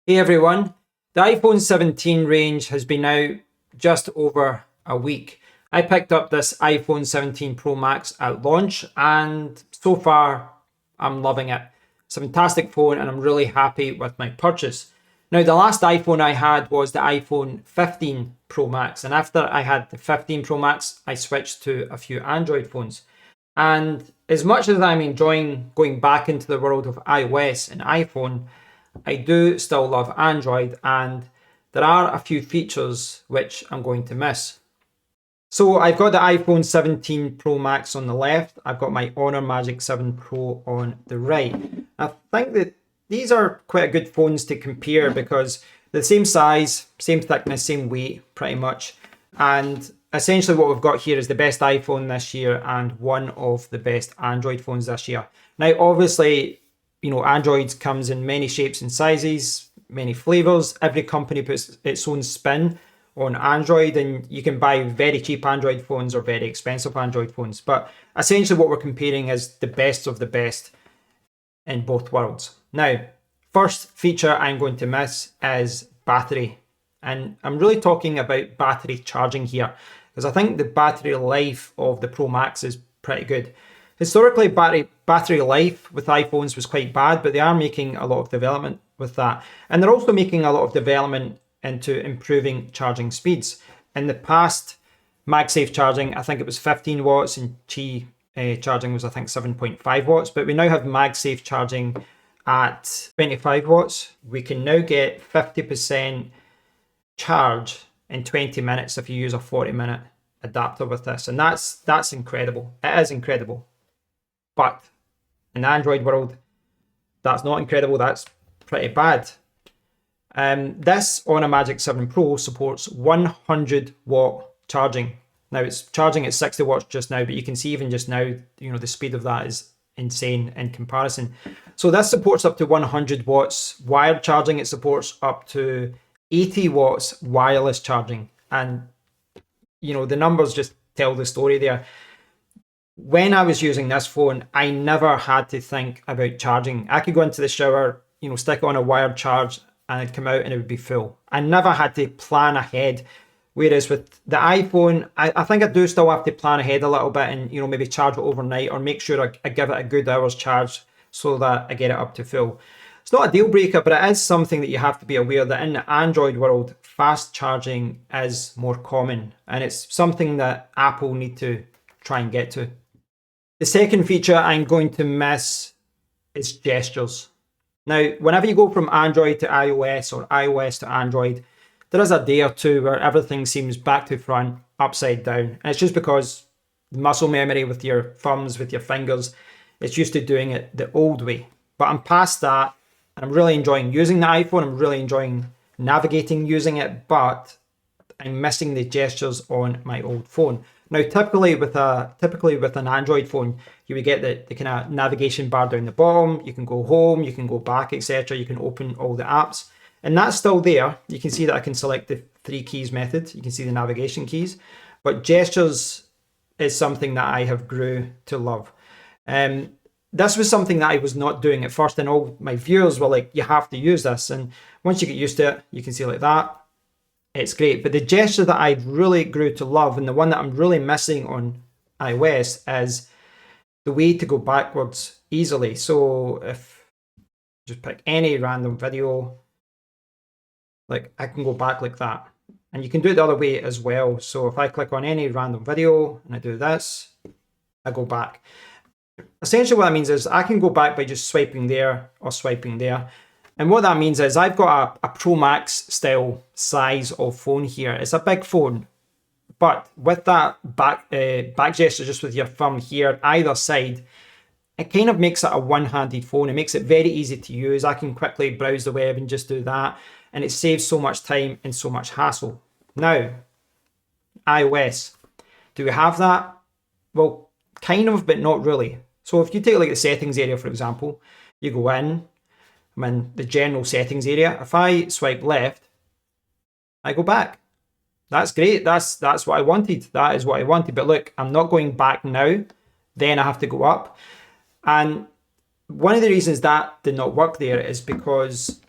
Hey everyone, the iPhone 17 range has been out just over a week. I picked up this iPhone 17 Pro Max at launch and so far I'm loving it. It's a fantastic phone and I'm really happy with my purchase. Now the last iPhone I had was the iPhone 15 Pro Max, and after I had the 15 Pro Max I switched to a few Android phones. And as much as I'm enjoying going back into the world of iOS and iPhone, I do still love Android, and there are a few features which I'm going to miss. So I've got the iPhone 17 Pro Max on the left. I've got my Honor Magic 7 Pro on the right. I think that these are quite a good phones to compare because they're the same size, same thickness, same weight pretty much. And essentially what we've got here is the best iPhone this year and one of the best Android phones this year. Now obviously, Android comes in many shapes and sizes, many flavors. Every company puts its own spin on Android, and you can buy very cheap Android phones or very expensive Android phones. But essentially what we're comparing is the best of the best in both worlds. Now, first feature I'm going to miss is battery. And I'm really talking about battery charging here, because I think the battery life of the Pro Max is pretty good. Historically, battery life with iPhones was quite bad, but they are making a lot of development with that. And they're also making a lot of development into improving charging speeds. In the past, MagSafe charging, I think it was 15 watts, and Qi charging was, I think, 7.5 watts. But we now have MagSafe charging at 25 watts. We can now get 50% charge in 20 minutes if you use a 40-minute adapter with this. And that's incredible. It is incredible. But in the Android world, that's not incredible, that's pretty bad. This Honor Magic 7 Pro supports 100 watt charging. Now it's charging at 60 watts just now, but you can see even just now, the speed of that is insane in comparison. So this supports up to 100 watts wired charging. It supports up to 80 watts wireless charging. And, the numbers just tell the story there. When I was using this phone, I never had to think about charging. I could go into the shower, stick on a wired charge, and it'd come out and it would be full. I never had to plan ahead. Whereas with the iPhone, I think I do still have to plan ahead a little bit and, maybe charge it overnight or make sure I give it a good hour's charge so that I get it up to full. It's not a deal breaker, but it is something that you have to be aware that in the Android world, fast charging is more common. And it's something that Apple need to try and get to. The second feature I'm going to miss is gestures. Now, whenever you go from Android to iOS or iOS to Android, there is a day or two where everything seems back to front, upside down. And it's just because the muscle memory with your thumbs, with your fingers, it's used to doing it the old way. But I'm past that, and I'm really enjoying using the iPhone. I'm really enjoying navigating using it, but I'm missing the gestures on my old phone. Now, typically with an Android phone, you would get the kind of navigation bar down the bottom. You can go home, you can go back, etc. You can open all the apps, and that's still there. You can see that I can select the 3 keys method. You can see the navigation keys, but gestures is something that I have grew to love. This was something that I was not doing at first, and all my viewers were like, "You have to use this." And once you get used to it, you can see like that. It's great, but the gesture that I really grew to love, and the one that I'm really missing on iOS, is the way to go backwards easily. So if just pick any random video, like I can go back like that, and you can do it the other way as well. So if I click on any random video and I do this, I go back. Essentially what that means is I can go back by just swiping there or swiping there. And what that means is I've got a Pro Max style size of phone here. It's a big phone, but with that back gesture, just with your thumb here, either side, it kind of makes it a one-handed phone. It makes it very easy to use. I can quickly browse the web and just do that. And it saves so much time and so much hassle. Now, iOS, do we have that? Well, kind of, but not really. So if you take like the settings area, for example, you go in, I'm in the general settings area. If I swipe left, I go back. That's great. That's what I wanted. That is what I wanted. But look, I'm not going back now. Then I have to go up. And one of the reasons that did not work there is because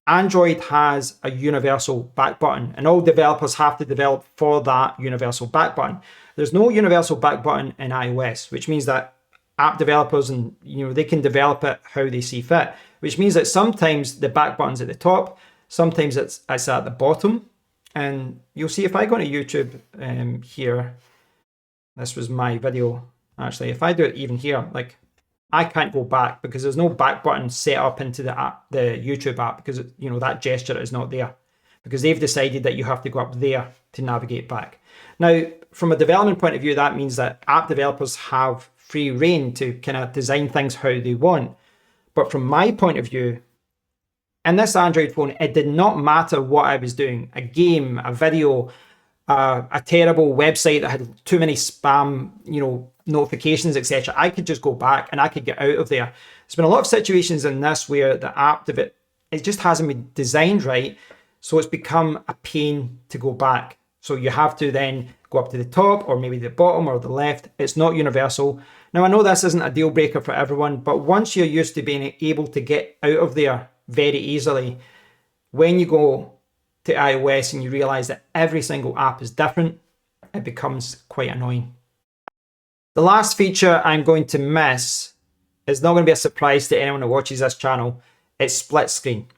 Android has a universal back button, and all developers have to develop for that universal back button. There's no universal back button in iOS, which means that app developers and they can develop it how they see fit, which means that sometimes the back button's at the top, sometimes it's at the bottom. And you'll see if I go to YouTube here, this was my video actually. If I do it even here, like I can't go back because there's no back button set up into the app, the YouTube app, because that gesture is not there, because they've decided that you have to go up there to navigate back. Now, from a development point of view, that means that app developers have free reign to kind of design things how they want. But from my point of view, in this Android phone, it did not matter what I was doing, a game, a video, a terrible website that had too many spam, notifications, etc. I could just go back and I could get out of there. There's been a lot of situations in this where the app of it just hasn't been designed right, so it's become a pain to go back. So you have to then go up to the top or maybe the bottom or the left. It's not universal. Now, I know this isn't a deal breaker for everyone, but once you're used to being able to get out of there very easily, when you go to iOS and you realize that every single app is different, it becomes quite annoying. The last feature I'm going to miss is not going to be a surprise to anyone who watches this channel. It's split screen.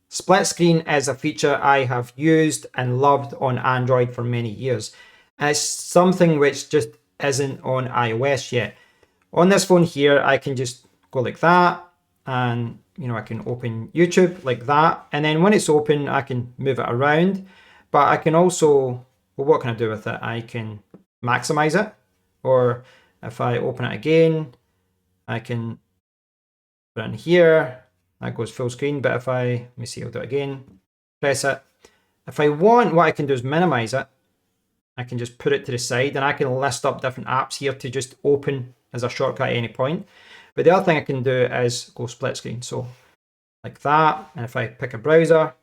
Split screen is a feature I have used and loved on Android for many years. And it's something which just isn't on iOS yet. On this phone here, I can just go like that, and I can open YouTube like that. And then when it's open, I can move it around. But I can also, well, what can I do with it? I can maximize it. Or if I open it again, I can put it in here. That goes full screen. But if let me see, I'll do it again. Press it. If I want, what I can do is minimize it. I can just put it to the side, and I can list up different apps here to just open as a shortcut at any point. But the other thing I can do is go split screen. So like that. And if I pick a browser,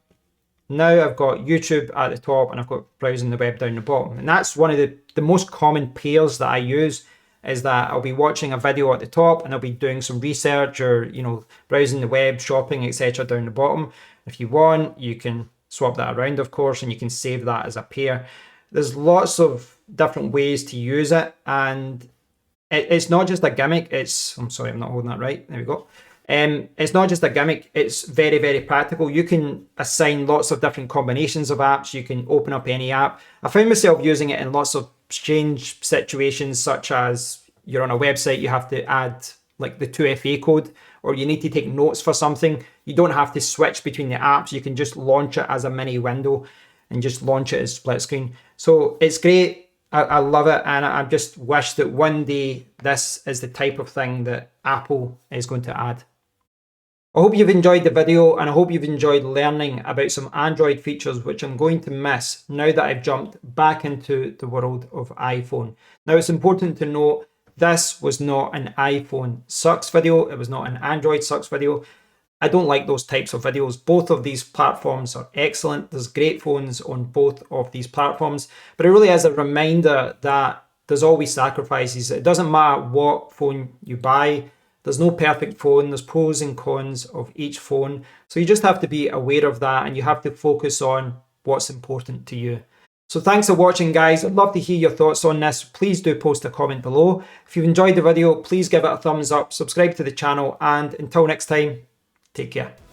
now I've got YouTube at the top and I've got browsing the web down the bottom. And that's one of the most common pairs that I use, is that I'll be watching a video at the top and I'll be doing some research or, browsing the web, shopping, etc. down the bottom. If you want, you can swap that around, of course, and you can save that as a pair. There's lots of different ways to use it, and it's not just a gimmick. I'm sorry, I'm not holding that right. There we go. It's not just a gimmick. It's very, very practical. You can assign lots of different combinations of apps. You can open up any app. I found myself using it in lots of strange situations, such as you're on a website, you have to add like the 2FA code, or you need to take notes for something. You don't have to switch between the apps. You can just launch it as a mini window and just launch it as split screen. So it's great. I love it, and I just wish that one day this is the type of thing that Apple is going to add. I hope you've enjoyed the video, and I hope you've enjoyed learning about some Android features which I'm going to miss now that I've jumped back into the world of iPhone. Now, it's important to note this was not an iPhone sucks video. It was not an Android sucks video. I don't like those types of videos. Both of these platforms are excellent. There's great phones on both of these platforms, but it really is a reminder that there's always sacrifices. It doesn't matter what phone you buy. There's no perfect phone. There's pros and cons of each phone. So you just have to be aware of that, and you have to focus on what's important to you. So thanks for watching, guys. I'd love to hear your thoughts on this. Please do post a comment below. If you've enjoyed the video, please give it a thumbs up, subscribe to the channel, and until next time, take care.